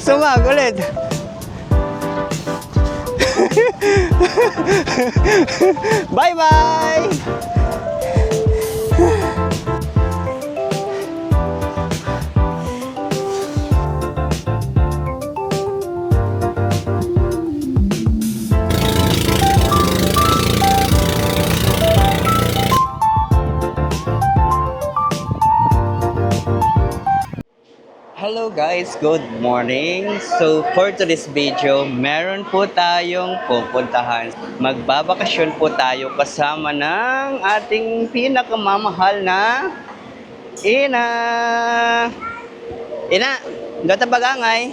Sumag ulit. Bye-bye! Hello guys, good morning. So for today's video, meron po tayong pupuntahan. Magbabakasyon po tayo kasama ng ating pinakamamahal na Ina. Ina, dito bagangay.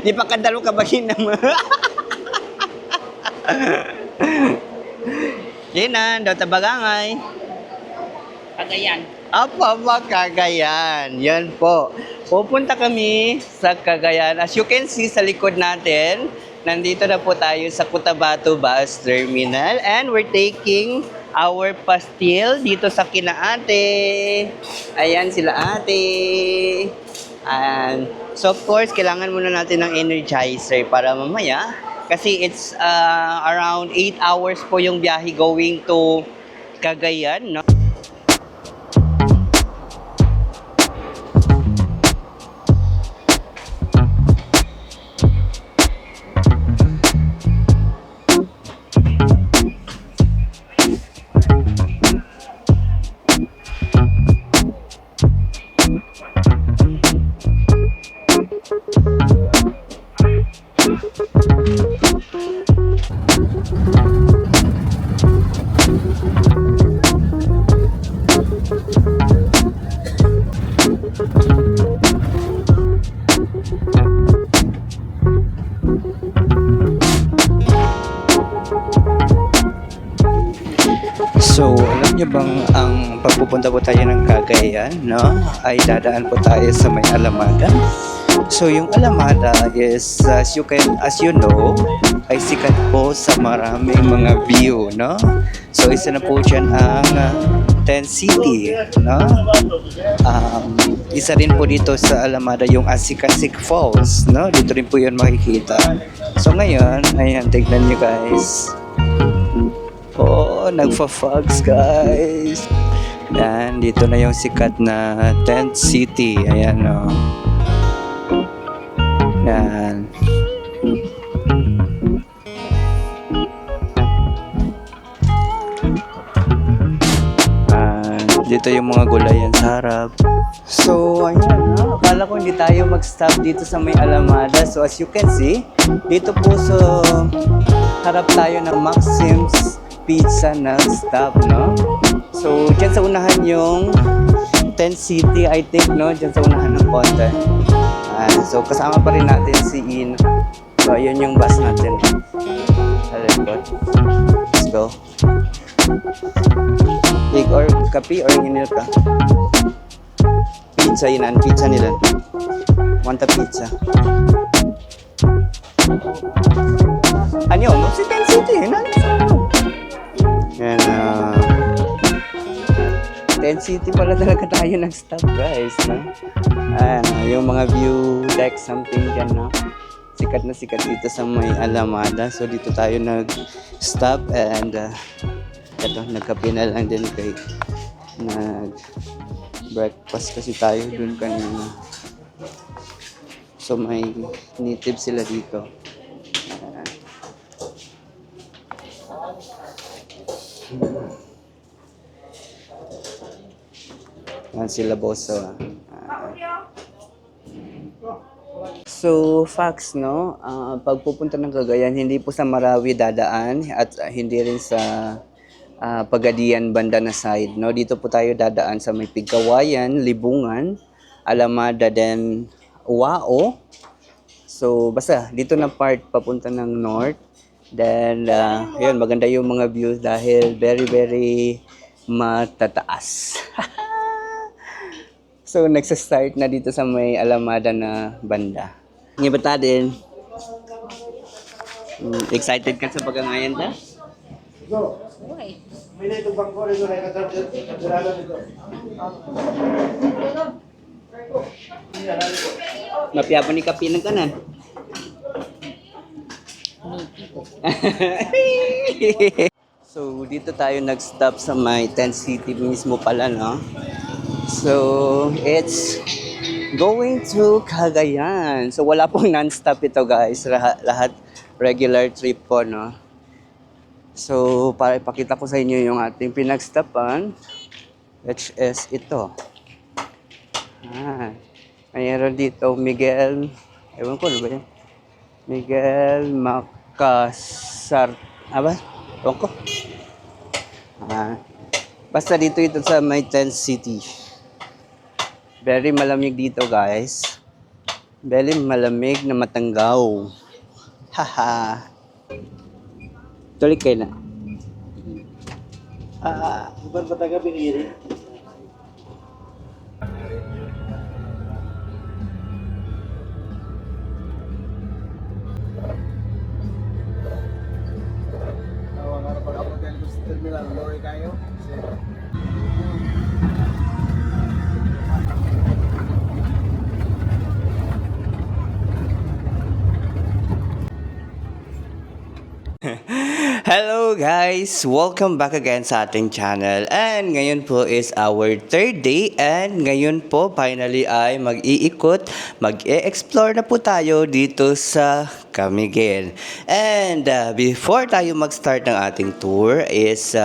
Di pa kadalo ka bagin naman. Ina, dito bagangay. Cagayan. Apa ba Cagayan? Yan po. Pupunta kami sa Cagayan. As you can see sa likod natin, nandito na po tayo sa Cotabato Bus Terminal and we're taking our pastil dito sa kina ate. Ayan sila ate. And so of course, kailangan muna natin ng energizer para mamaya kasi it's around 8 hours po yung biyahe going to Cagayan, no? So, alam niyo bang ang pagpupunta po tayo ng Cagayan, no? Ay dadaan po tayo sa may Alamada. So, yung Alamada is, as you know, ay sikat po sa maraming mga view, no? So, isa na po dyan ang Tent City, no? Isa rin po dito sa Alamada yung Asikasik Falls, no? Dito rin po yun makikita. So, ngayon, ayan, tignan nyo guys. Oh, nagfa-fogs guys. Yan, dito na yung sikat na Tent City. Ayan o. Yan. Dito yung mga gulayan sa harap. So, ayan na. Akala ko hindi tayo mag-stop dito sa may Alamada. So, as you can see, dito po sa harap tayo ng Maxim's Pizza na stop, no? So, dyan sa unahan yung Tent City, I think, no? Dyan sa unahan ng konti. So, kasama pa rin natin si In. So, ayun yung bus natin. Sa likod. Let's go. Egg or kape or hinil ka? Pizza yun, pizza nila. Want a pizza. Ano? Si Tent City, yan, Tent City pala talaga tayo nag-stop guys, no? Yung mga view deck something dyan, no? Sikat na sikat dito sa may Alamada. So dito tayo nag-stop and eto, nagkape na lang din kay nag-breakfast kasi tayo dun kanina. So may native sila dito. Yan sila boss. So, facts, no? Pagpupunta ng Cagayan, hindi po sa Marawi dadaan at hindi rin sa Pagadian banda na side, no? Dito po tayo dadaan sa may Pigkawayan, Libungan, Alamada, then Wao. So, basta dito na part papunta ng north. Then, yun, maganda yung mga views dahil very, very matataas. So, nagsa-start na dito sa may Alamada na banda. Ngibata din. Excited ka sa pagkangayan ta? Okay. Mapiyapo ni kapi ng kanan. So, dito tayo nag-stop sa may tent city mismo pala, no? So, it's going to Cagayan. So, wala pong non-stop ito, guys. Lahat regular trip po, no? So, para ipakita ko sa inyo yung ating pinag-stopan, which is ito. Mayroon dito Miguel, ewan ko, ano ba yan? Miguel Macasar, ba? Ewan ko. Basta dito ito sa may tent city. Very malamig dito, guys. Very malamig na matanggaw. Haha. Tuloy kayo na. Bukan pataga pinggiri. Awang harap pag ako tayo sa terminal, lori kayo. Hello guys! Welcome back again sa ating channel. And ngayon po is our third day. And ngayon po finally ay mag-iikot, mag-e-explore na po tayo dito sa Camiguin. And before tayo mag-start ng ating tour is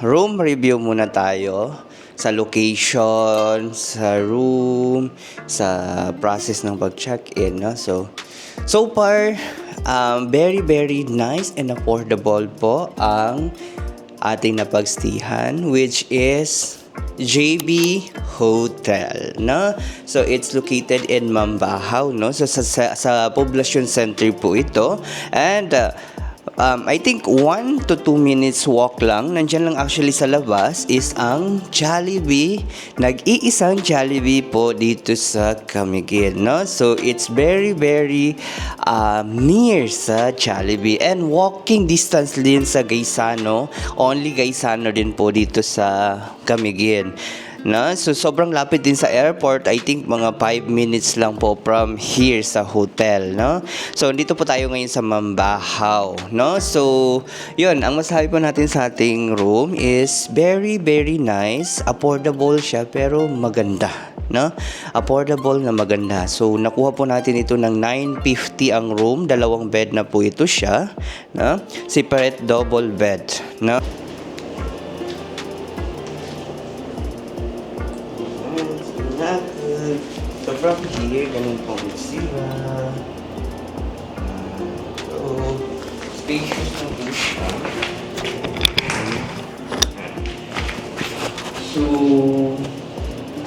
room review muna tayo sa location, sa room, sa process ng pag-check-in. No? So far, very nice and affordable po ang ating napagstihan, which is JB Hotel, no? So it's located in Mambahaw, no? So sa Poblacion Center po ito. And I think 1 to 2 minutes walk lang. Nandiyan lang actually sa labas is ang Jollibee. Nag-iisang Jollibee po dito sa Camiguin, no? So it's very near sa Jollibee. And walking distance din sa Gaisano. Only Gaisano din po dito sa Camiguin. No? So sobrang lapit din sa airport. I think mga 5 minutes lang po from here sa hotel, no? So dito po tayo ngayon sa Mambahaw, no? So yun, ang masabi po natin sa ating room is very nice, affordable siya pero maganda, no? Affordable na maganda. So nakuha po natin ito ng 950 ang room, 2 bed na po ito siya, no? Separate double bed, no? So from here, ganun po sila. So, spacious na po siya. So,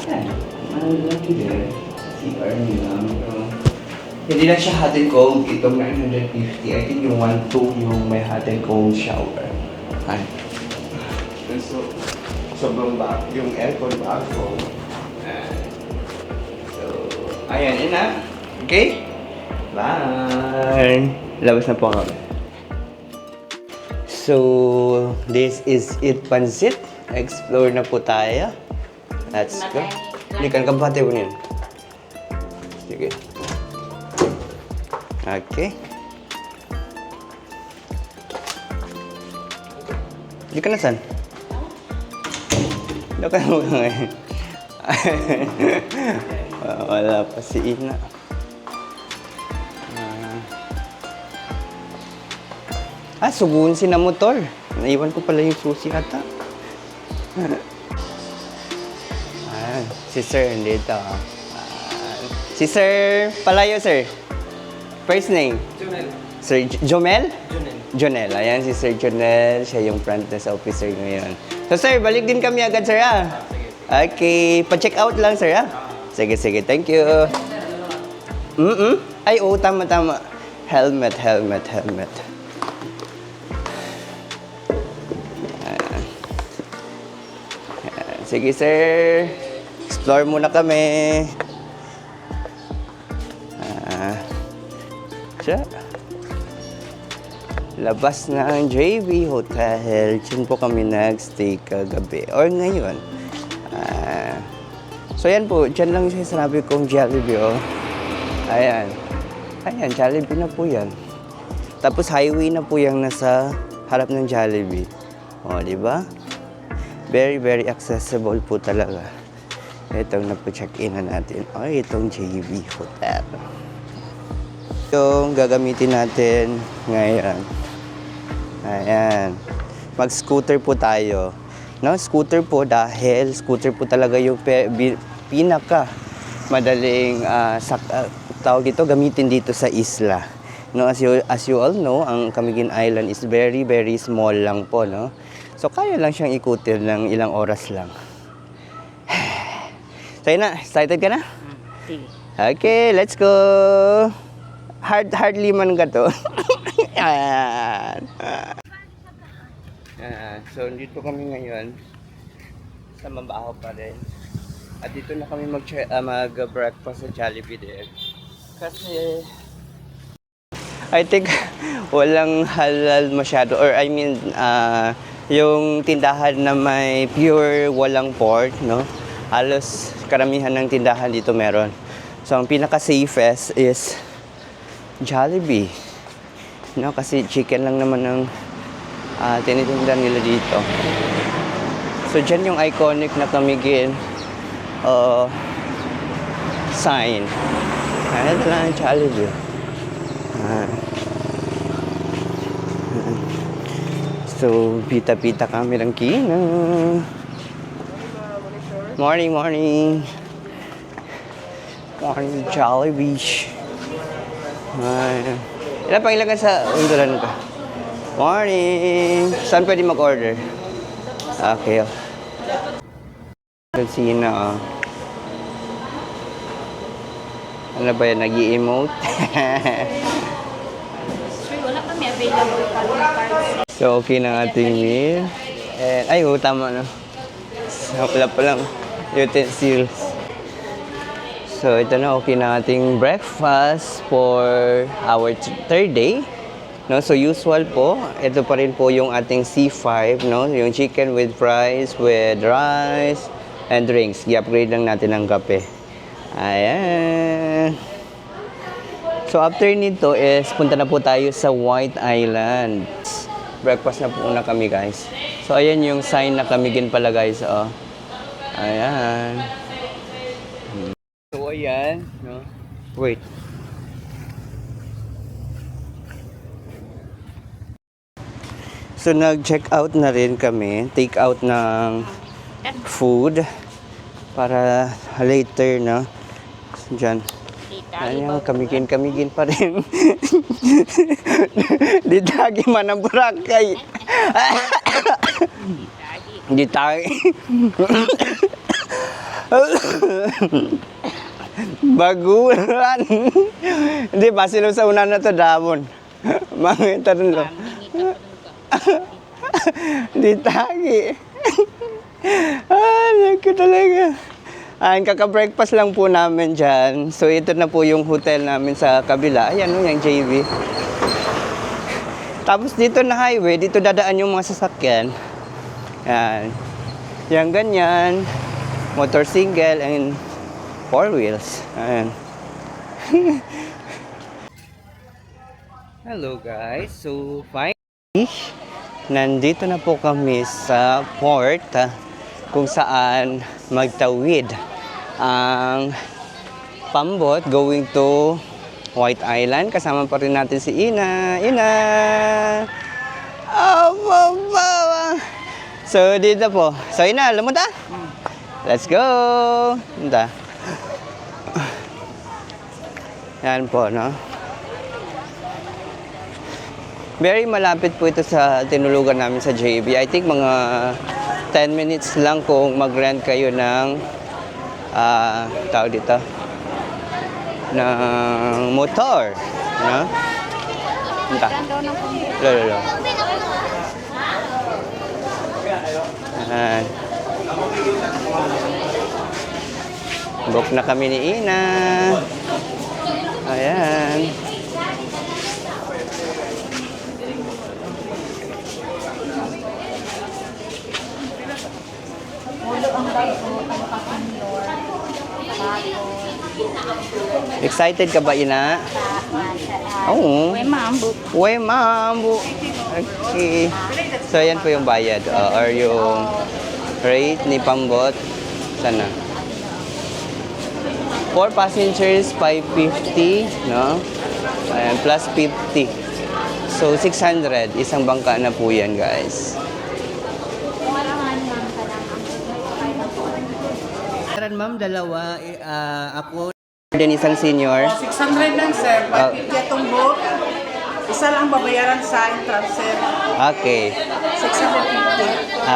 yan. Malaki din. CR nila. Hindi lang siya hot and cold. Itong 950. I think yung 1.2 yung may hot and cold shower. Ay. So, sobrang back. Yung aircon back ko. Ayan, yun na. Okay? Bye! Labas na po kami. So, this is it, Pansit. Explore na po tayo. Let's go. Hindi ka nakabate mo yun. Sige. Okay. Hindi ka na saan? Hindi ka na mo ngayon. Wala pa si Ina. Subuhin si na motor. Naiwan ko pala yung susi ata. Si Sir dito. Si Sir Palayo, Sir. First name? Jonel. Sir Jomel? Jonel. Jonel. Ayan si Sir Jonel. Siya yung front desk officer ngayon. So Sir, balik din kami agad, Sir, Okay. Pa-check out lang, Sir, Sige. Thank you. Ay, tama. Helmet. Ayan. Sige, Sir. Explore muna kami. Labas na ang JB Hotel. Diyan po kami nag-stay kagabi. Or ngayon. So yan po, dyan lang siya sinabi kong Jollibee, oh. Ayan. Ayan, Jollibee na po yan. Tapos highway na po yung nasa harap ng Jollibee. O, di ba? Very, very accessible po talaga. Itong napo-check-in na natin. Ay, itong JB Hotel. Yung gagamitin natin ngayon. Ayan. Mag-scooter po tayo. No, scooter po dahil scooter po talaga yung pinaka madaling tawag dito gamitin dito sa isla. No, as you all know, ang Camiguin Island is very, very small lang po, no? So, kaya lang siyang ikutin ng ilang oras lang. So, yun na. Excited ka na? Sige. Okay, let's go! Hardly man ka to. Ayan. So, dito kami ngayon sa Mambaho pa rin. At dito na kami mag-breakfast sa Jollibee din. Kasi I think walang halal masyado, or I mean yung tindahan na may pure walang pork, no? Halos karamihan ng tindahan dito meron. So ang pinaka safest is Jollibee, no? Kasi chicken lang naman ang tinitinda nila dito. So dyan yung iconic na Camiguin sign. Ano lang ang Jollibee. So, pita-pita kami ng kina. Morning, morning. Morning, Jollibee. Ilan pang ilagay sa undulan ko? Morning. Saan pwede mag-order? Okay. Sina, oh. Ano ba yan? Nag-i-emote? Sure, wala kami available pa ng cards. So, okay na ating meal. And, ay, oh, tama na. Wala pa lang utensils. So, ito na, okay na ating breakfast for our third day. No, so, usual po, ito pa rin po yung ating C5, no? Yung chicken with fries, with rice, and drinks. I-upgrade lang natin ng kape. Ayan. So, after nito is, punta na po tayo sa White Island. Breakfast na po na kami, guys. So, ayan yung sign na Camiguin pala, guys. Oh. Ayan. So, ayan. No? Wait. So, nag-check out na rin kami. Take out ng food. Para later, no? Diyan. Ayan, Camiguin pa rin. Di tagi man ang Boracay. Di tagi. Bagulan. Hindi, pasilo sa una na to, damon. Mangita rin lang. Di tagi. Naku talaga. Kaka-breakfast lang po namin dyan. So, ito na po yung hotel namin sa kabila. Ayan o, yung JB. Tapos dito na highway, dito dadaan yung mga sasakyan. Ayan. Yan ganyan. Motor single and 4 wheels. Ayan. Hello guys. So, finally, nandito na po kami sa port. Kung saan magtawid ang pambot going to White Island. Kasama pa rin natin si Ina. Ina! Oh, mama! So, dito po. So, Ina, alam mo ta? Let's go! Ina. Yan po, no? Very malapit po ito sa tinulugan namin sa JB. I think mga 10 minutes lang kung mag-rent kayo ng tawag dito ng motor, no? Punta. Lolo. Book na kami ni Ina. Ayan. Ulo ang bag ko, ang kakandor. Excited ka ba, ina? Oo. Uy, maambot. Uy, mambo. Okay. So, yan po yung bayad. Or yung rate ni Pambot. Sana. 4 passengers, 550, no? Ayan, plus 50. So, 600. Isang bangka na po yan, guys. Meron, ma'am, dalawa. Ako, din isang senior. 600 lang, sir. 550 itong boat. Isa lang babayaran sa entrance, sir. Okay. 650.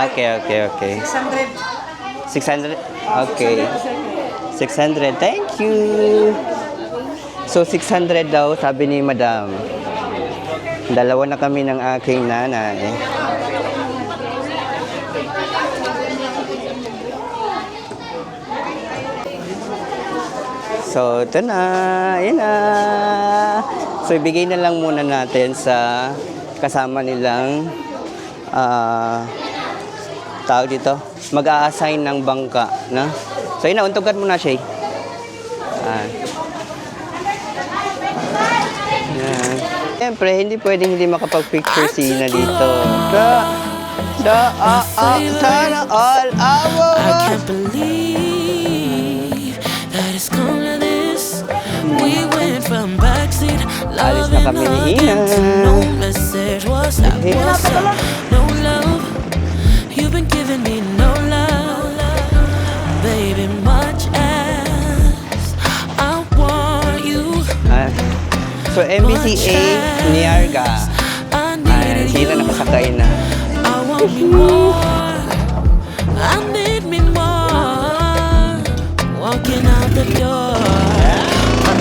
Okay. 600. 600? Okay. 600. Thank you. So, 600 daw, sabi ni madam. Dalawa na kami ng aking nanay. So, ito na. Ayan na. So, ibigay na lang muna natin sa kasama nilang tawag dito, mag-a-assign ng bangka, no? So, yun na, untugan mo na siya. Yan. Siyempre, hindi pwedeng hindi makapag-picture si Ina dito. Sana all our I can't believe that it's come to this. We went from backseat Alis na kami ni Ina. no message. What's up? No love. You've been giving me no love, baby. Much as I want you, So, MBCA Niarga. I Ay, need sila you. nakasakay na. I want me more. I need me more. Walking out the door.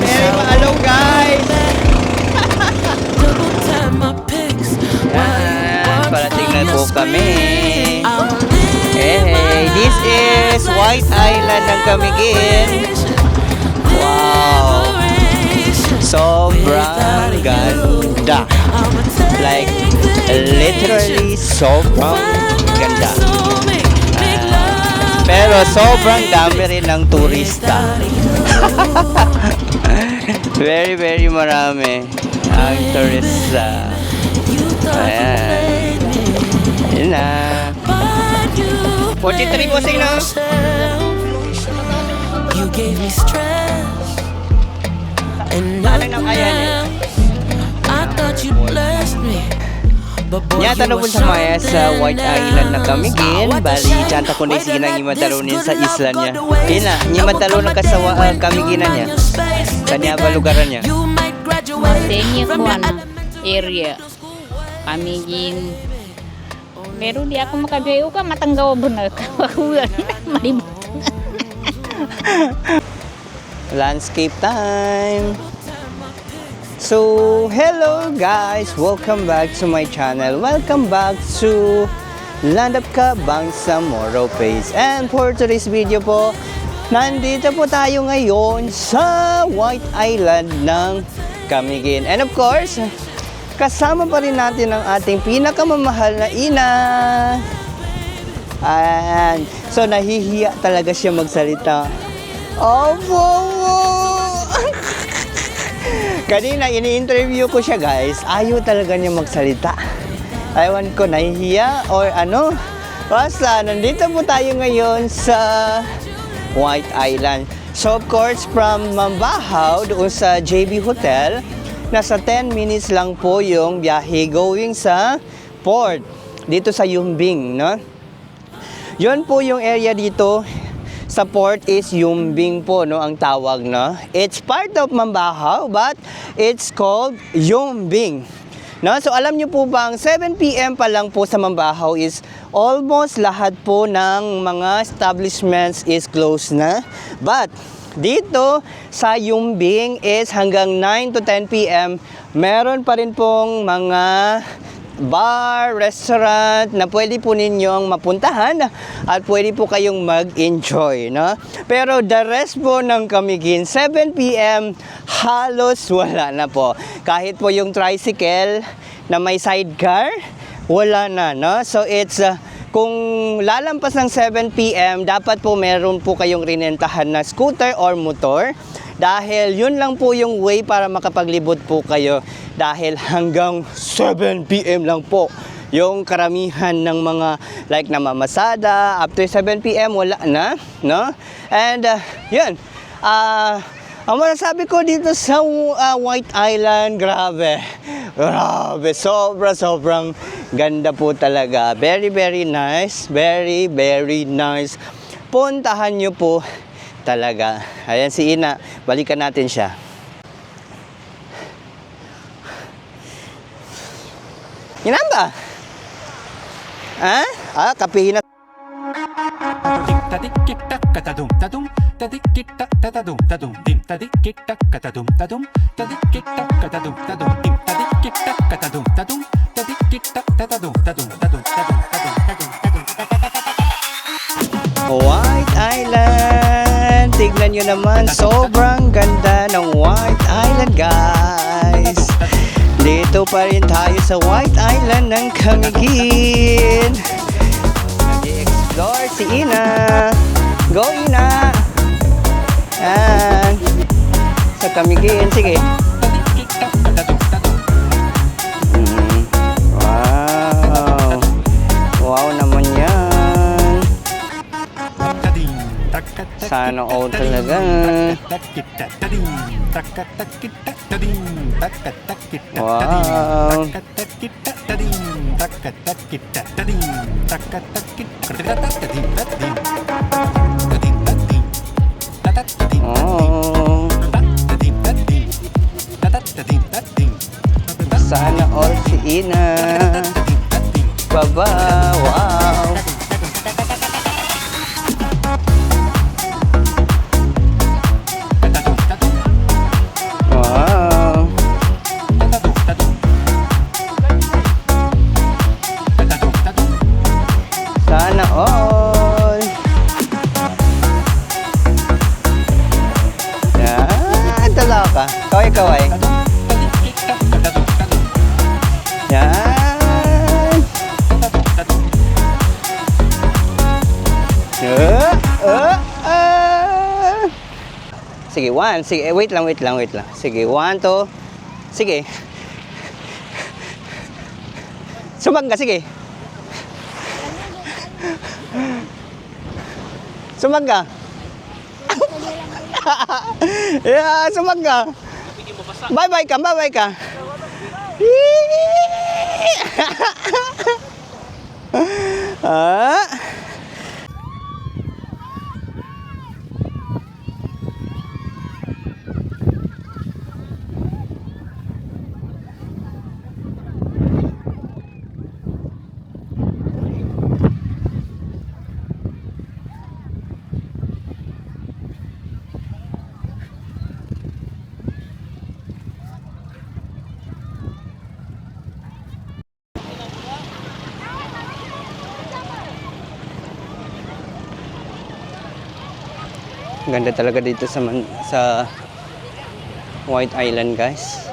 Very hello, guys! Double tap my pics. Yan, parating na po kami. Hey, this is White Island ng Camiguin. Wow! Sobrang ganda. Like, literally sobrang ganda. Pero sobrang dami rin ng turista. Very marami ang turista. Ayan. Yun na. 43 po sino? You gave me stress and Ano nang nothing kaya niya? else. I thought you blessed me. But boy, Nya tanong po sa maya sa White Island na Camiguin. Bali, tiyanta ko na sige nang imatalunin sa isla niya. Ina, imatalo na kasawa Camiginan niya. Kanya ba lugaran niya? Masenye ko area. Kamigin. Pero di ako makabayo ka, matanggaw ba na kawakulan. Malibot. Landscape time. So, hello guys! Welcome back to my channel. Welcome back to Land of Bangsamoro Place. And for today's video po, nandito po tayo ngayon sa White Island ng Camiguin. And of course, kasama pa rin natin ang ating pinakamamahal na ina. And so, nahihiya talaga siya magsalita. Kanina, ini-interview ko siya guys. Ayaw talaga niya magsalita. Ewan ko, nahihiya or ano. Basta, nandito po tayo ngayon sa White Island. So of course, from Mambahaw, doon sa JB Hotel, nasa 10 minutes lang po yung biyahe going sa port. Dito sa Yumbing, no? Yun po yung area dito. Sa port is Yumbing po, no, ang tawag, no. It's part of Mambahaw, but it's called Yumbing. No, so alam niyo po ba, ang 7 PM pa lang po sa Mambahaw is almost lahat po ng mga establishments is closed na. But dito sa Yumbing is hanggang 9 to 10 PM, meron pa rin pong mga bar, restaurant na pwede po ninyong mapuntahan at pwede po kayong mag-enjoy, no? Pero the rest po ng Camiguin, 7 PM, halos wala na po. Kahit po yung tricycle na may sidecar, wala na, no? So it's kung lalampas ng 7 p.m., dapat po meron po kayong rinentahan na scooter or motor. Dahil yun lang po yung way para makapaglibot po kayo. Dahil hanggang 7 p.m. lang po yung karamihan ng mga like namamasada. After 7 p.m. wala na, no? And yun, ang masasabi ko dito sa White Island, grabe, sobrang ganda po talaga. Very, very nice, very, very nice. Puntahan nyo po talaga. Ayan si Ina, balikan natin siya. Yan ba? Ha? Kapihin na. White Island! Tignan nyo naman, sobrang ganda ng White Island, guys! Dito pa rin tayo sa White Island ng Camiguin. Nag-i-explore si Ina. Go, Ina! Yan. Sa Camiguin. Sige. Wow. Wow naman yan. Sana all talaga. Wow. Oh. Sana all si Ina. Baba. Wow. Wow. Sana all. Yan, talaga. Kaway-kaway. Yan. Sige, one. Sige, wait lang. Sige, 1, 2. Sige. Sumag ka, sige. Sumag ka. Yeah, sumag ka. Bye-bye ka. Ah. Ganda talaga dito sa White Island, guys.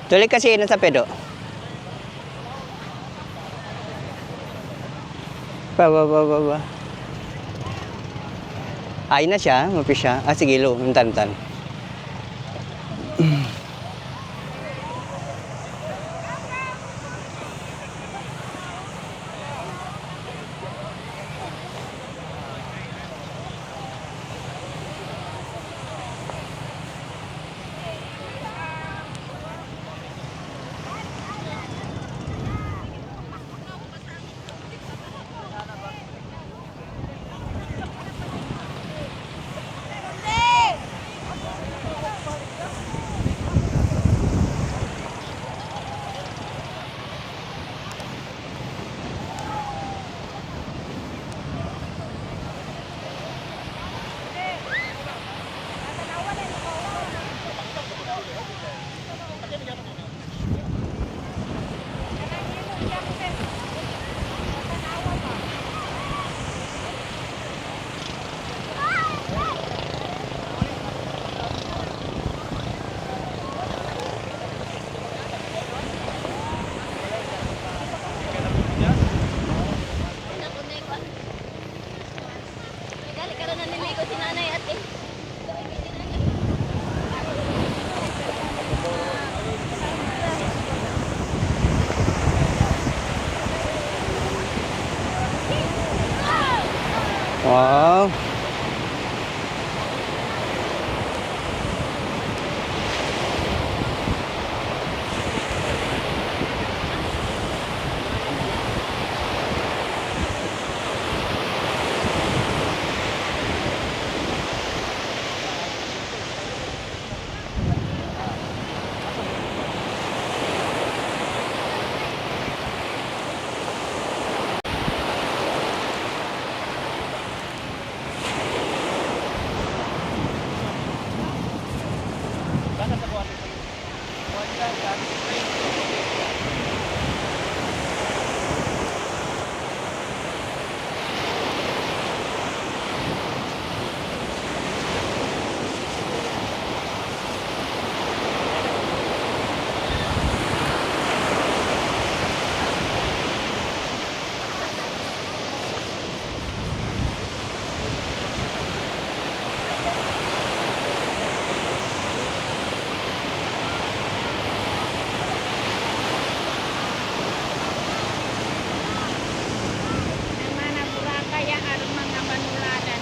Tuloy kasi yun sa pedo. Ba. Ay na siya, mapi siya. Sige, lo, tan. Wow. Mana Boracay yang ada mga manuladan.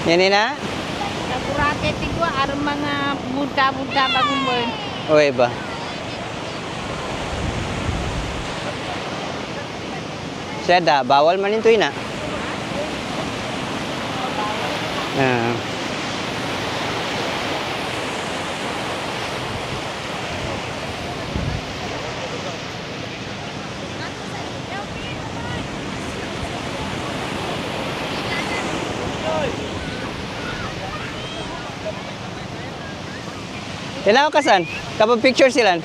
Yan na? Sa Boracay tigwa ada mga buta-buta bagumon. Uy ba? Seda, bawal man ito na. Ah. Tinaw ka san? Kapag picture sila.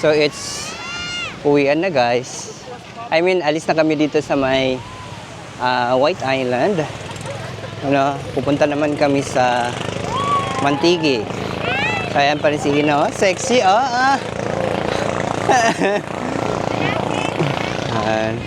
So it's uwian na guys. I mean, alis na kami dito sa may White Island. Ano, pupunta naman kami sa Mantigi. So ayan pa rin si Ina. Oh. Sexy, oh. Ah. Ayan.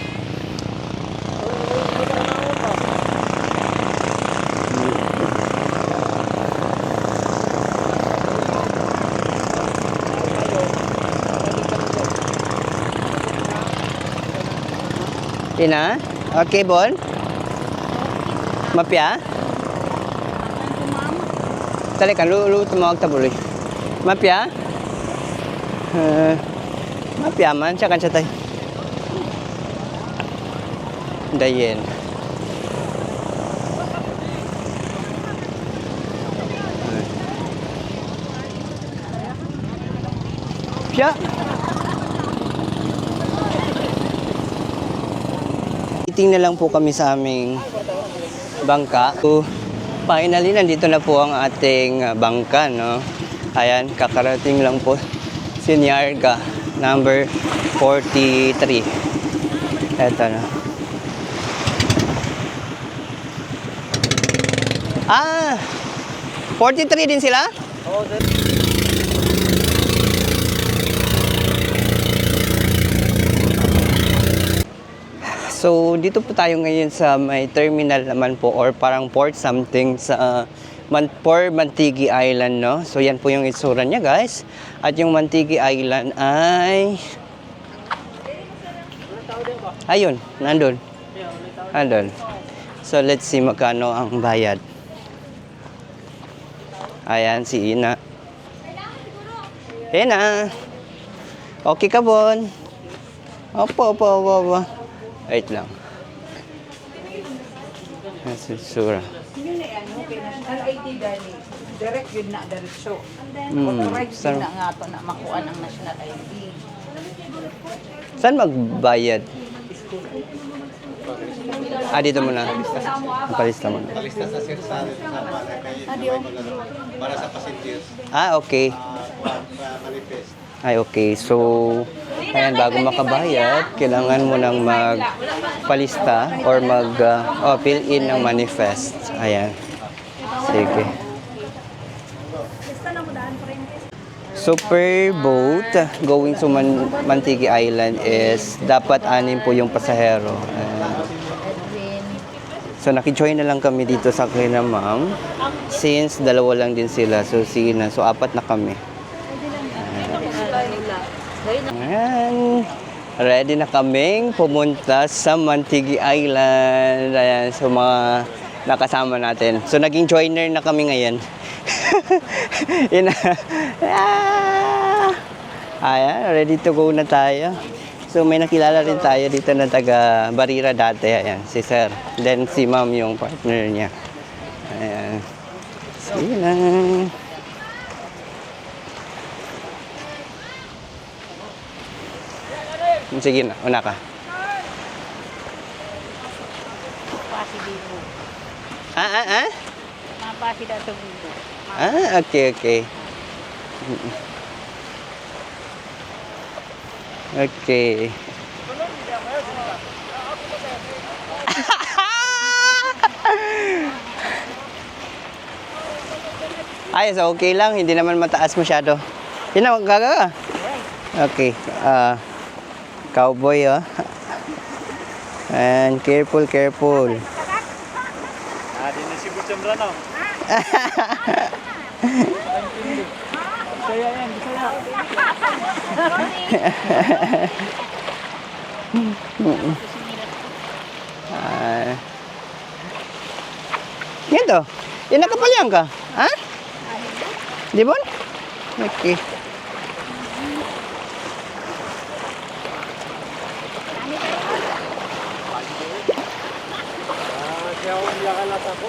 Ina? Okay, Bon? Mapya? Tali kan, lu tumawag tabuloy. Mapya? Mapya man, siya kan siya tayo. Dayen. Siya? Meeting na lang po kami sa aming bangka. So, finally, nandito na po ang ating bangka, no? Ayan, kakarating lang po. Si Niarga, number 43. Eto na. Ah! 43 din sila? Oo, so, dito po tayo ngayon sa may terminal naman po or parang port something sa Mantigi Island, no? So, yan po yung itsura niya, guys. At yung Mantigi Island ay... Ayun, nandun. Nandun. So, let's see magkano ang bayad. Ayan, si Ina. Ina! Okay ka, Bon? Opo. Wait lang. That's sura. Yun na ano, kay National ID gani. Direct yun na, diretso. Authorized Saan, yun na nga to na makuha ng National ID. saan magbayad? Dito muna. Palista muna. Palista sa sirsado sa Adio. para sa passengers. Okay. Manifest. Ay, okay. So, ayan, bago makabayad, kailangan mo nang magpalista or fill in ng manifest. Ayan. Sige. Super boat going to Mantigi Island is dapat 6 po yung pasahero. So nakijoin na lang kami dito sa kina ma'am since 2 lang din sila. So sige na. So 4 na kami. Ayan. Ready na kaming pumunta sa Mantigi Island. Ayan. So mga nakasama natin. So naging joiner na kami ngayon. Ayan, ready to go na tayo. So may nakilala rin tayo dito na taga Barira dati. Ayan, si sir. Then si ma'am yung partner niya. Ayan. Sige na. Sige na, una ka. Pasi dito. Ah? Mapasi dito dito. Okay. Okay. Ay, so okay lang. Hindi naman mataas masyado. Yun na, gaga. Okay. Cowboy, oh. And careful. Di na si Butcham Rano. Bisaya yan, Bisaya. Yan to. Yan nakapalyan ka. Ha? Di ba? Okay. Kaya ako nilakan natin ako.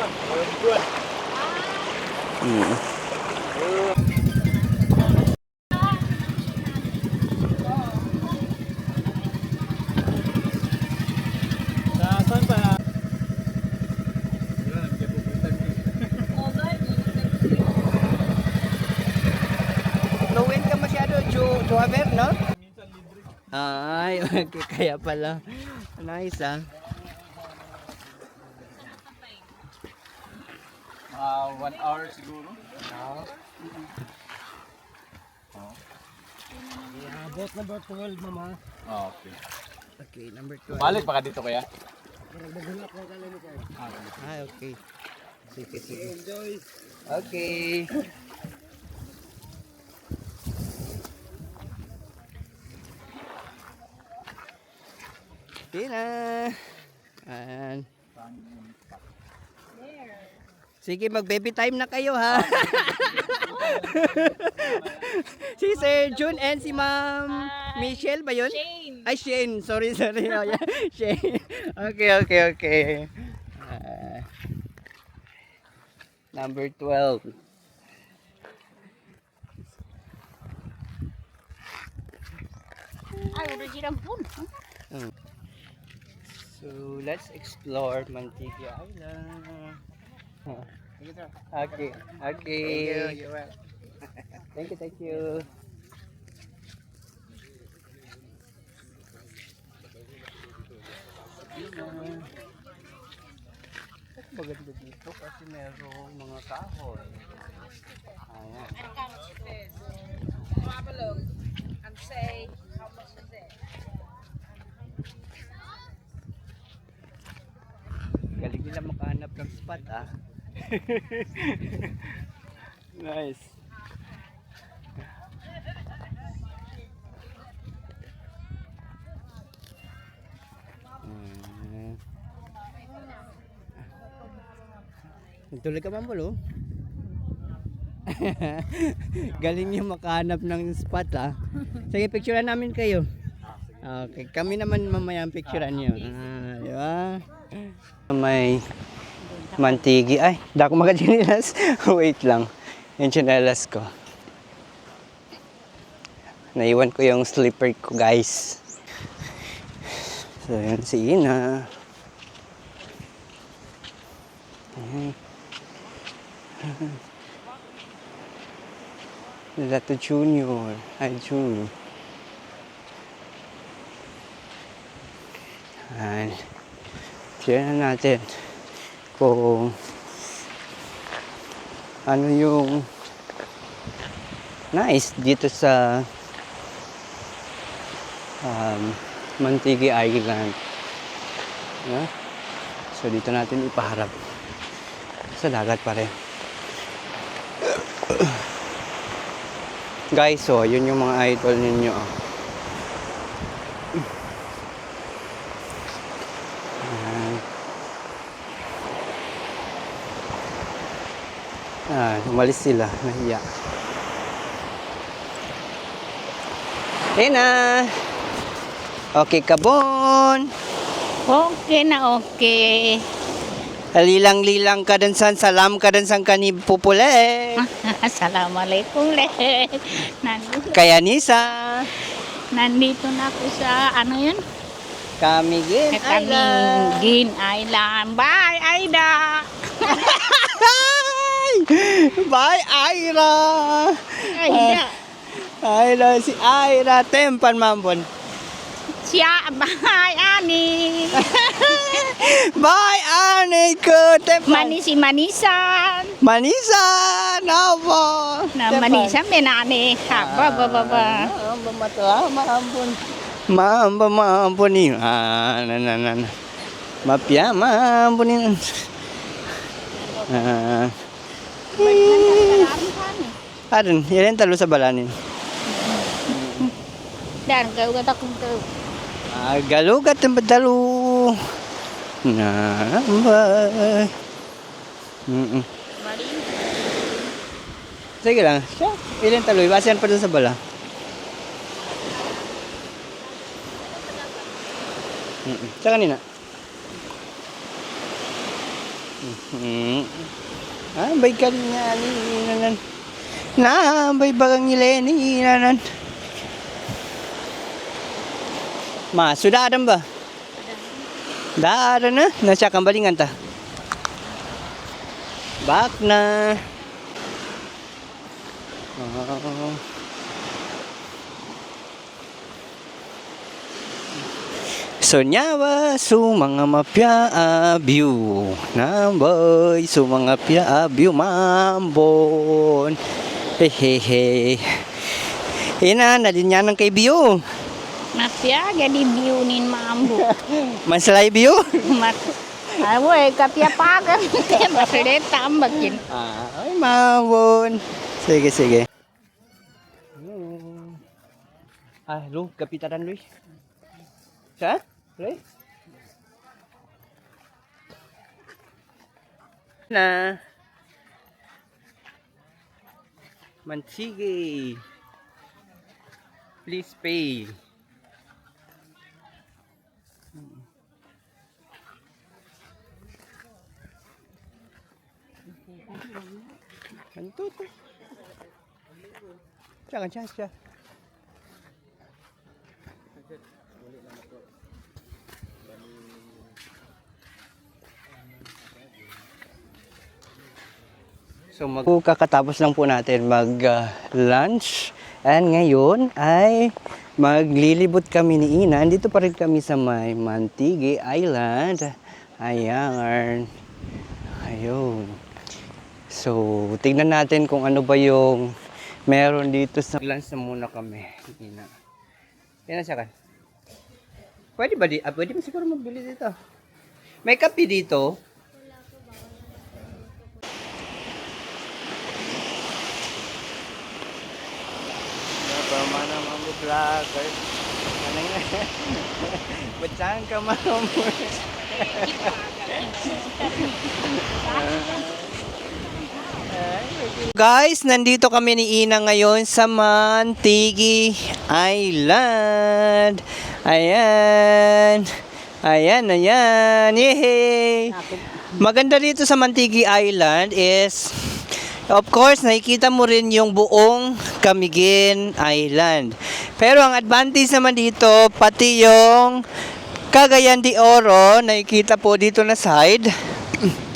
Saan pa? Flowent ka masyado, Chuaber, no? Ay, okay, kaya pala. Nice, ah. 1 hour siguro. Boat number 12, mama. Okay. Okay, number 2. Balik pa ka dito kaya? Ay, okay. Sige. Enjoy. Okay. Tina. And sige, mag-baby time na kayo, ha? Si Sir Jun and si Ma'am Michelle ba yun? Shane. Ay, Shane. Sorry. Oh, yeah. Shane. Okay. Number 12. Ay, udah jiran pun. So, let's explore Mantigi Island. Okay. Thank you. Maganda dito kasi merong mga kahoy. Ayan. And say how much is it? Galing nila makahanap ng spot, ah. Nice. Nagtuloy ka, Mambulo? Galing niyo makahanap ng spot, ah. Sige, picturean namin kayo. Okay, kami naman mamaya ang picturean niyo. Di ba? May Mantigi. Ay, hindi ako makachinelas. Wait lang. Yung chinelas ko. Naiwan ko yung slipper ko, guys. So, yun si Ina. Lato Junior. Ay, Junior. Ayan. Share na natin kung ano yung nice dito sa Mantigi Island. Yeah? So dito natin ipaharap. Sa dagat pa rin. Guys, so yun yung mga idol ninyo. Umalis sila. Nahiya. Tina! Okay ka, Bon? Okay na okay. Lilang-lilang ka din san, salam ka din san kani pupule. Assalamualaikum le. Nandito, Kaya Nisa, nandito na ako sa ano yun? Camiguin Island. Kamingin Island. Bye, Aida! Bye, Ira! Aida! Ira, si Ira, tempan mambon. Siya, bye, Ani! Bye, Arne, ko, tempan. Manisan! Manisa, nabo. Na manisan, benani. Haba, baba. Mamba matla, mambon. Mamba, mambon ni. Mapya, mambon ni. Adan, yan talo sa balanin. Dan, kau kata aku tu. Galugat ang badalo. Nambay. Sige lang. Siya, ilan talo. Iwasan pa dun sa bala. Sa kanina. Bay ka rin nga ni. Bay bagang nileni. Ma, sudah ada ba? Dah ada na. Nasya kang balingan ta. Bak na. Oh. So nyawa su mga mapya view namboy su mga pya view mambon hehehe ina na din yan ng kay view Mafia, jadi biunin mambu. masalay view Mat. Awoy, kapya pagan. Masaya tambakin. ay mambon sige sige lu kapitaran Luis sa Luis na Mantigi, please pay. Ano to? Jangan chance siya. So kakatapos lang po natin mag-lunch and ngayon ay maglilibot kami ni Ina. Dito pa rin kami sa may Mantigi Island. Ayan. Ayun. So tingnan natin kung ano ba yung meron dito sa lunch na muna kami. Ina. Ina siya kan? Pwede ba pwede mo siguro magbili dito. May kape dito. Mana mampu vlogger. Kanang bacaan ka mampu. Guys, nandito kami ni Ina ngayon sa Mantigi Island. Ayan. Ayan, ayan. Yehey! Maganda dito sa Mantigi Island is, of course, nakikita mo rin yung buong Camiguin Island. Pero ang advantage naman dito, pati yung Cagayan de Oro, nakikita po dito na side.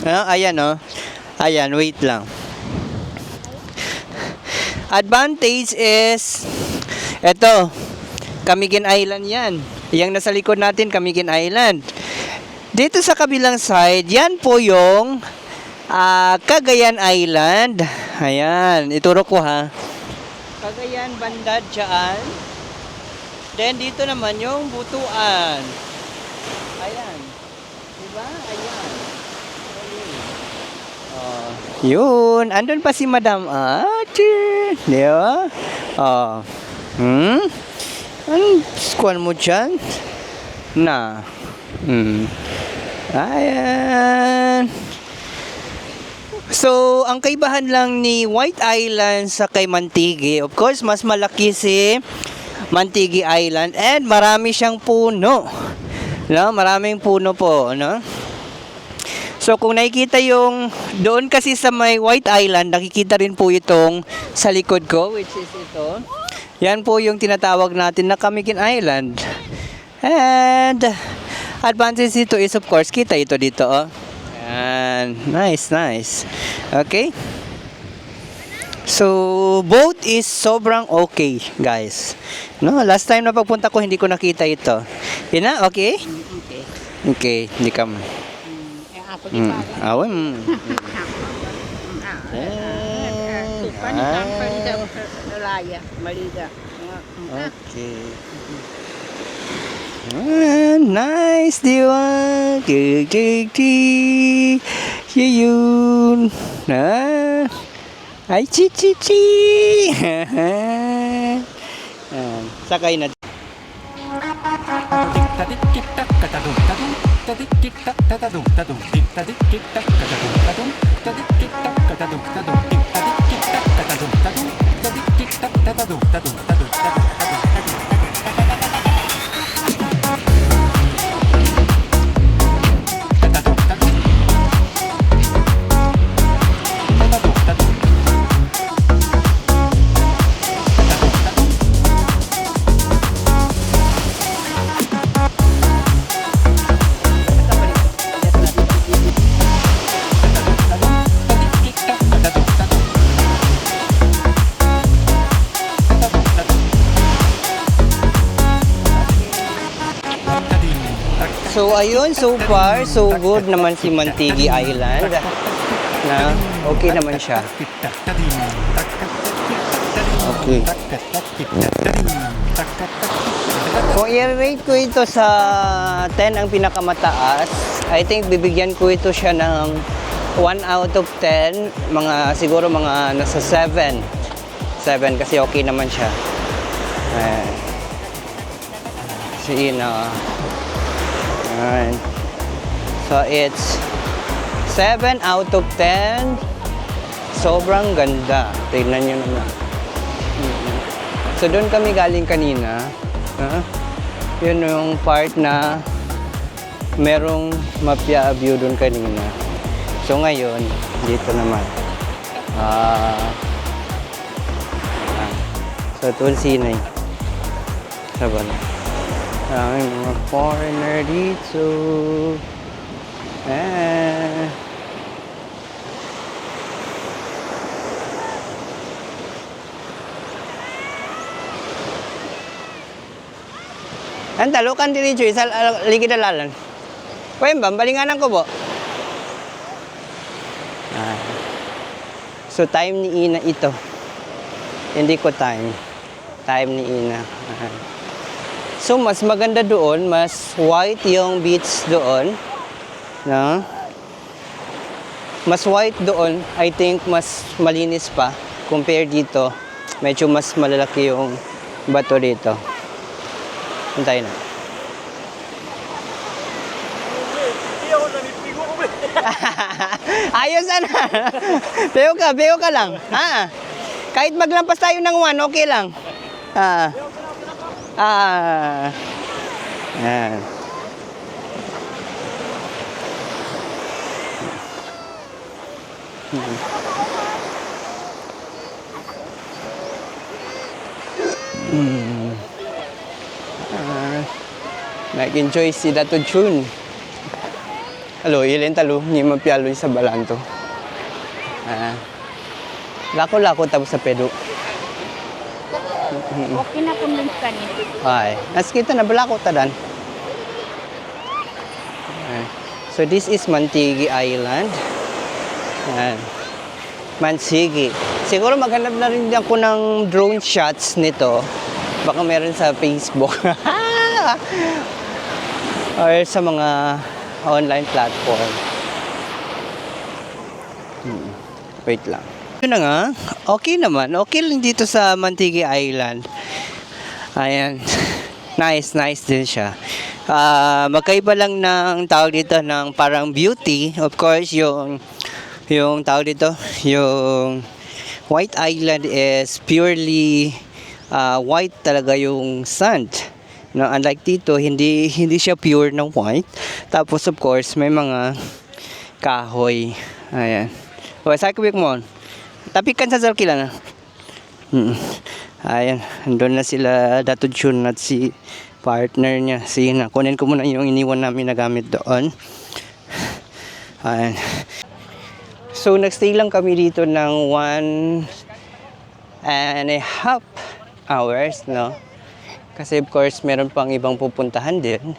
Ayan o. Ayan, wait lang. advantage is, eto, Camiguin Island yan. Yang nasa likod natin, Camiguin Island. Dito sa kabilang side, yan po yung Cagayan Island. Ayan, ituro ko ha. Cagayan, banda dyan. Then dito naman yung Butuan. Ayan. Diba? Ayan. Oh, yun. Andun pa si Madam Ate. Di ba? Oh. Anong skuan mo dyan? Na. Ayan. So, ang kaibahan lang ni White Island sa kay Mantigi, of course, mas malaki si Mantigi Island and marami siyang puno. No? Maraming puno po, no? So, kung nakikita yung doon kasi sa may White Island, nakikita rin po itong sa likod ko, which is ito. Yan po yung tinatawag natin na Camiguin Island. And advantage dito is of course, kita ito dito, oh. Yan. Nice, nice. Okay. So, boat is sobrang okay, guys. No, last time na pagpunta ko, hindi ko nakita ito. Yun na, okay? Okay. Okay, hindi ka man. Ako di ba? Awan. Panitang nalaya, maliga. Okay. Nice, diwa. Yun. Ay, chi. Sakay na. So ayun, so far, so good naman si Mantigi Island. Na okay naman siya. Okay. Kung i-rate ko ito sa 10 ang pinakamataas, I think bibigyan ko ito siya ng 1 out of 10, siguro mga nasa 7. 7 kasi okay naman siya. Si Ina. Alright. So it's 7 out of 10. Sobrang ganda. Tignan nyo naman. So doon kami galing kanina. Yun yung part na merong mapya view doon kanina. So ngayon, dito naman. So Tulsinay. Saban. Maraming mga foreigner dito. Ang talukan dito sa ligid alalan. Pwede ba? Balinganan ko po. So time ni Ina ito. Hindi ko time. Time ni Ina. So, mas maganda doon, mas white yung beach doon. No? Mas white doon, I think mas malinis pa. Compare dito, medyo mas malalaki yung bato dito. Hintay na. Ayos na. Beo ka lang. Kahit maglampas tayo ng 1, okay lang. Yan. Nag-enjoy si Dato Jun. Halo, ilan talo, ni mapialoy sa balanto. Lako-lako tapos sa pedo. Okay na kung lang kanin. Ay, as kita na balako tadan. Ay. So this is Mantigi Island. Ayan. Mansigi. Siguro maghanap na rin ako ng drone shots nito. Baka meron sa Facebook. Or sa mga online platform. Wait lang. Yun na nga. Okay naman. Okay lang dito sa Mantigi Island. Ayan. Nice din siya. Magkaiba lang ng tawag dito ng parang beauty. Of course, yung tawag dito, yung White Island is purely white talaga yung sand. No, unlike dito, hindi siya pure na white. Tapos of course, may mga kahoy. Ayan. O, sa kubik mo. Tapikan sa sarkila na. Ayan, andun na sila Dato Jun at si partner niya. Sige na, kunin ko muna yung iniwan namin na gamit doon. Ayan. So, nagstay lang kami dito ng 1.5 hours, no? Kasi of course, meron pang ibang pupuntahan din.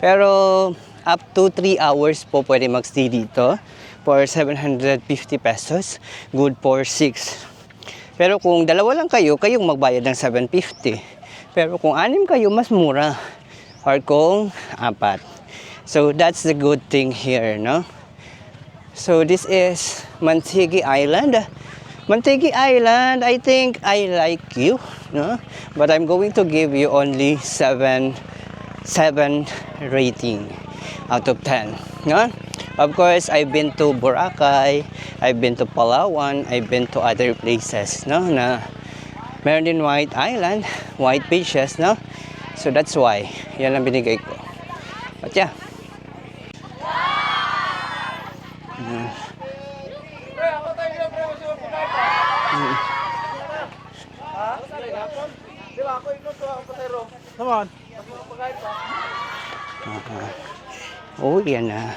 Pero, up to 3 hours po pwede magstay dito for 750 pesos. Good for 6. Pero kung dalawa lang kayo, kayong magbayad ng 750. Pero kung 6 kayo, mas mura. Or kung 4. So, that's the good thing here, no? So, this is Mantigi Island. Mantigi Island, I think I like you, no? But I'm going to give you only 7 rating out of 10, no? Of course, I've been to Boracay, I've been to Palawan, I've been to other places, no? Na meron din White Island, white beaches, no? So that's why, yan ang binigay ko. But yeah. Come on. Oh, yan na.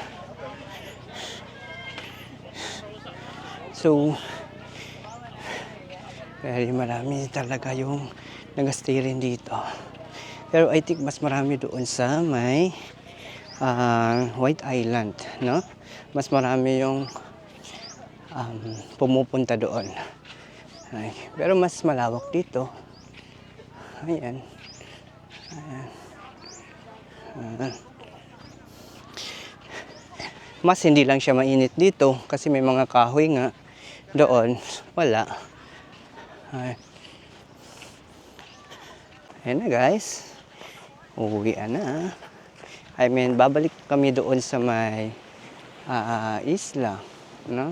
So, very marami talaga yung nag-stay rin dito. Pero I think mas marami doon sa may White Island, no? Mas marami yung pumupunta doon. Ay, pero mas malawak dito. Ayan. Ayan. Mas hindi lang siya mainit dito kasi may mga kahoy nga doon. Wala. Ayan na guys. Uwian na. I mean, babalik kami doon sa may isla. No?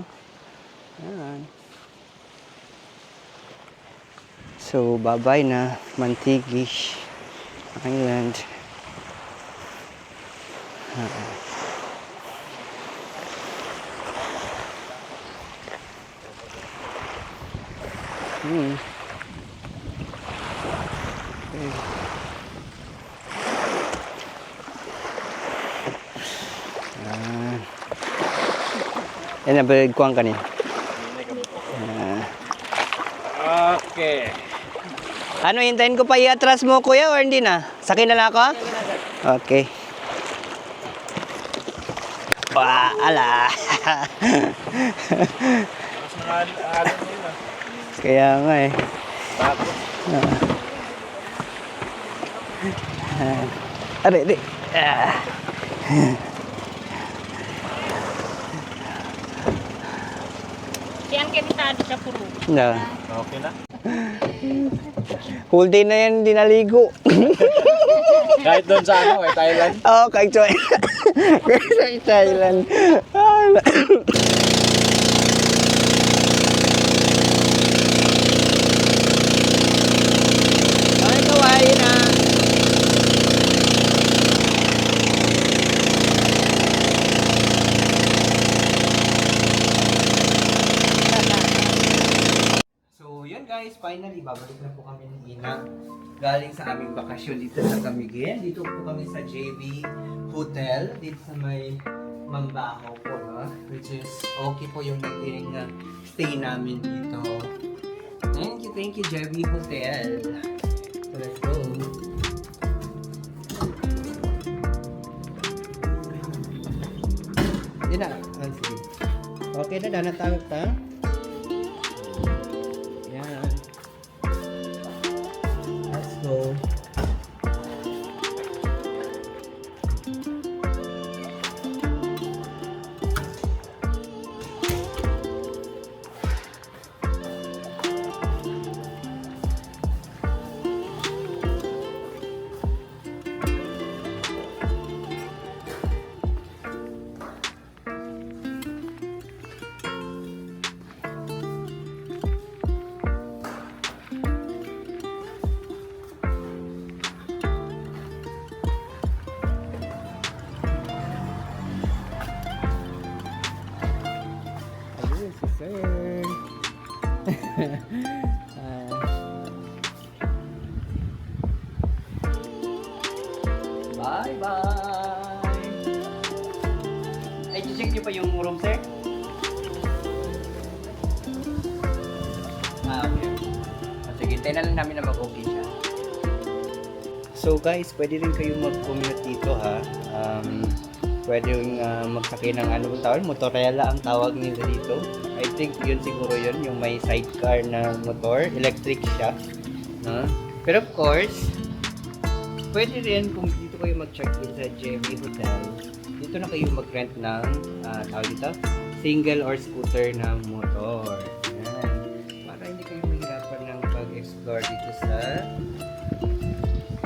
Ayan. So, bye-bye na Mantigi Island. Yan na ba kuwang kanin? Okay. Ano, hintayin ko pa i-atras mo kuya or hindi na? Sakin na lang ako? Okay. Wah, ala. Kaya nga eh. Aray. Yan kinitado sa puro. No. Okay na? Whole day na yan, hindi naligo. Kahit doon sa Thailand. Oo, kahit sa Thailand. Ay, kawaii na. So, yun guys, finally, babalik na po kami ng Ina. Galing sa aming bakasyon dito sa Camiguin. Dito po kami sa JB Hotel, dito sa may Mambaho po, no? Which is okay po yung naging stay namin dito. Thank you JB Hotel. Let's go. Yun na. Ah, sige. Okay na, nanatawag ta. Yan. Let's go. Ayun, si Sir. Bye-bye! Ay, check niyo pa yung room, sir? Okay. Sige, hintayin na lang namin na mag-okay siya. So guys, pwede rin kayo mag-commute dito ha. Pwede yung magsakay ng ano tawag, motorela ang tawag nila dito. I think yun siguro yun, yung may sidecar na motor, electric siya. No? Pero of course, pwede rin kung dito kayo mag-check-in sa JB Hotel, dito na kayo mag-rent ng tawag dito, single or scooter na motor. Yan. Para hindi kayo mahirapan ng pag-explore dito sa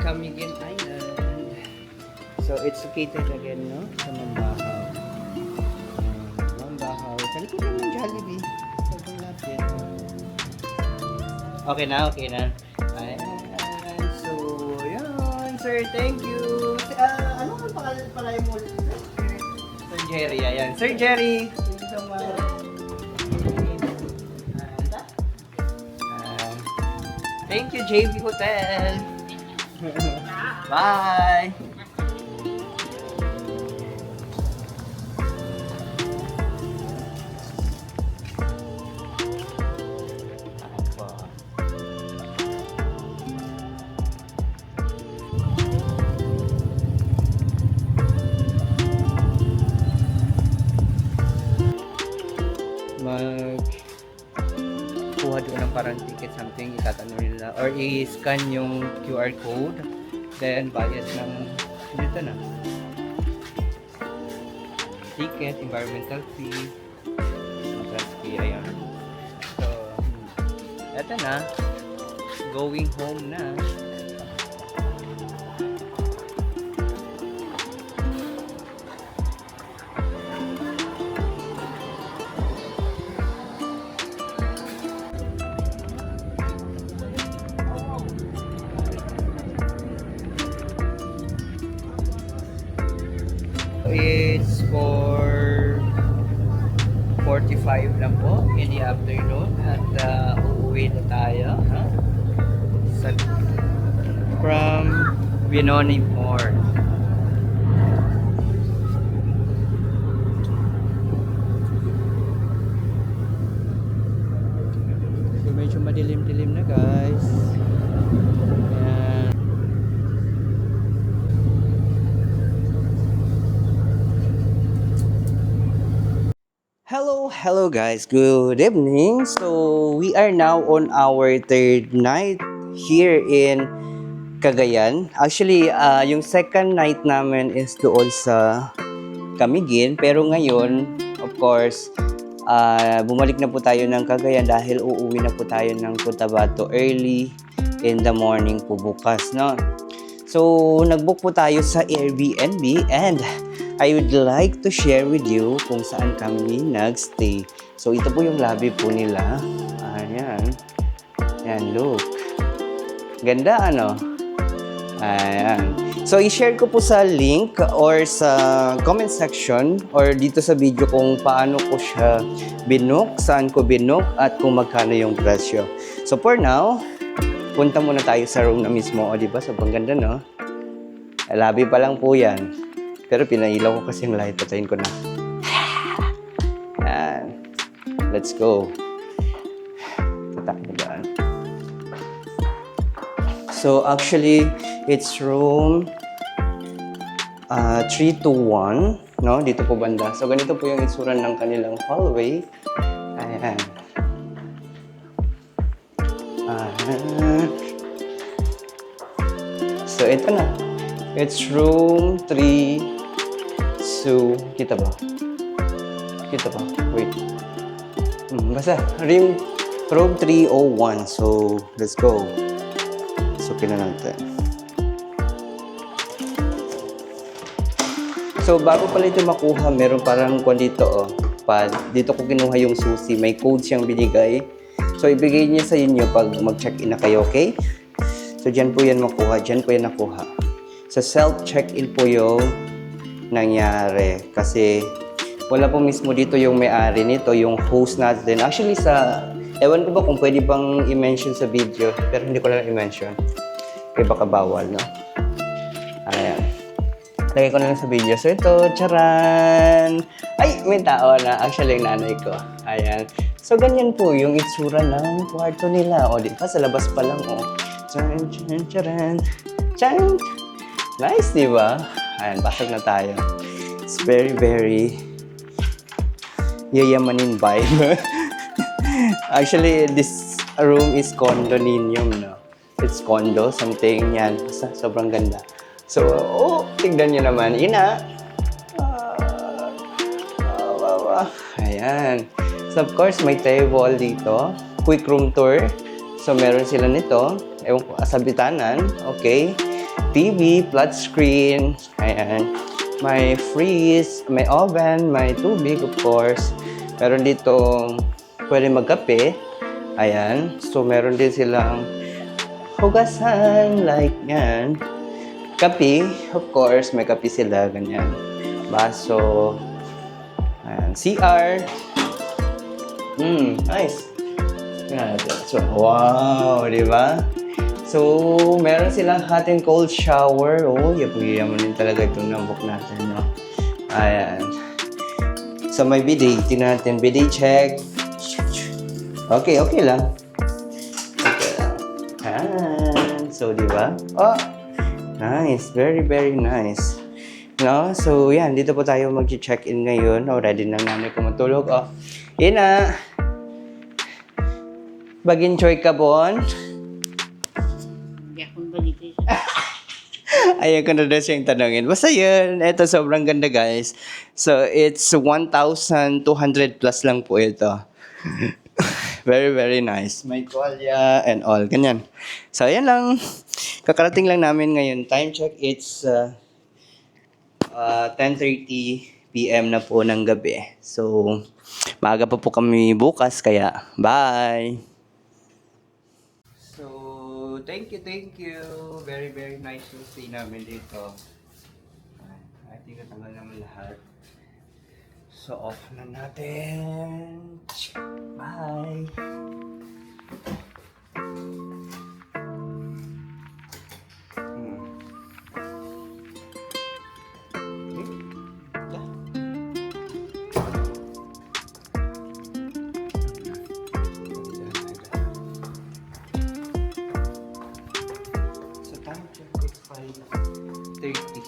Camiguin Island. So, it's located again, no? Sa Mambahaw. Mambahaw. Sa likod ng Jollibee. Sabang natin. Okay na, okay na. Ayan. So, yun. Sir, thank you. Ano ka pala mo? Sir Jerry, ayan. Sir Jerry. Thank you so much. Thank you, JB Hotel. Bye! Kuha doon ng parang ticket something, itatanong nila or i-scan yung QR code, then bayad ng dito na ticket, environmental fee, entrance fee, ayan. So eto na, going home na. It's for 45 lang po in the afternoon at uuwi na tayo from Benoni Port. So medyo madilim-dilim na guys. Ayan. Hello guys, good evening. So we are now on our third night here in Cagayan. Actually, yung second night namin is doon sa Camiguin. Pero ngayon, of course, bumalik na po tayo ng Cagayan dahil uuwi na po tayo ng Cotabato early in the morning po bukas, no? So, nag-book po tayo sa Airbnb and I would like to share with you kung saan kami nagstay. So, ito po yung lobby po nila. Ayan. Ayan, look. Ganda, ano? Ayan. So, i-share ko po sa link or sa comment section or dito sa video kung paano ko siya binook, saan ko binook, at kung magkano yung presyo. So, for now, punta muna tayo sa room na mismo. O, diba? Sobrang ganda, no? Lobby pa lang po yan. Pero pinailaw ko kasi yung light. Patayin ko na. Yan. Let's go. Tatak na dyan. So, So actually, it's room 321, no? Dito po banda. So ganito po yung itsura ng kanilang hallway. Ayan. So ito na. It's room 3. So, kita ba? Kita ba? Wait. Basta, room 301. So, let's go. Sukin na natin. So, bago pala ito makuha, meron parang kwan dito, oh. Dito ko kinuha yung susi. May code siyang binigay. So, ibigay niya sa inyo pag mag-check-in na kayo, okay? So, dyan po yan makuha. Dyan po yan nakuha. Sa self-check-in po yung nangyari. Kasi, wala po mismo dito yung may-ari nito, yung host natin. Actually, ewan ko ba kung pwede bang i-mention sa video, pero hindi ko lang i-mention. Kaya baka bawal, no? Ayan. Lagay ko na lang sa video. So, ito, charan! Ay, may tao na. Actually, yung nanay ko. Ayan. So, ganyan po yung itsura ng kwarto nila. O, di ba? Sa labas pa lang, o. Charan, charan, charan. Charan! Nice, di ba? Ayan, pasok na tayo. It's very, very yayamanin vibe. Actually, this room is condominium, no? It's condo, something yan. Basta, sobrang ganda. So, tignan nyo naman. Ina! Ayan. So, of course, may table dito. Quick room tour. So, meron sila nito. Ewan ko, asabitanan. Okay. TV, flat screen. Ayan. May freeze, may oven, may tubig, of course. Meron dito pwede magkape. Ayan. So, meron din silang hugasan, like yan. Kape, of course, may kape sila, ganyan. Baso. Ayan. CR. Nice. Tingnan natin. So, wow, di ba? So, meron silang hot and cold shower. Oh, yaman din talaga itong nabok natin, no? Ayan. So, may bidet. Tingnan natin. Bidet check. Okay, okay lang. Okay lang. Ayan. So, di ba? Oh, nice. Very, very nice. No? So, yan. Dito po tayo mag-check-in ngayon. Oh, ready na nanay ko matulog. Oh, Ina! Mag-enjoy ka, Bon? Hindi akong balita siya. Ayaw ko na daw siyang tanongin. Basta yun. Ito, sobrang ganda, guys. So, it's 1,200 plus lang po ito. Very, very nice. May tuwalya and all. Ganyan. So, ayan lang. Kakarating lang namin ngayon. Time check, it's 10:30 PM na po ng gabi. So, maaga pa po kami bukas. Kaya, bye! So, thank you. Very, very nice to stay namin dito. I think natanggal naman lahat. So, off na natin. Bye! So, time check is 5:30.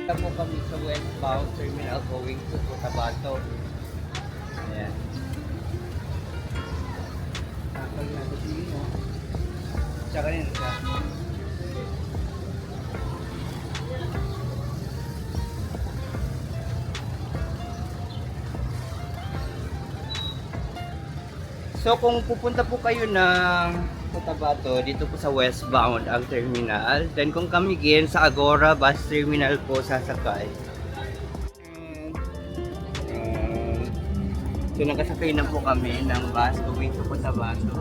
Ito po kami sa westbound terminal going to Cotabato. Ayan. Nakakal na ito dito. Tsaka rin siya. So kung pupunta po kayo ng Cotabato, dito po sa westbound ang terminal. Then kung kami gin sa Agora bus terminal po sasakay. So nakasakay na po kami ng bus going to Cotabato.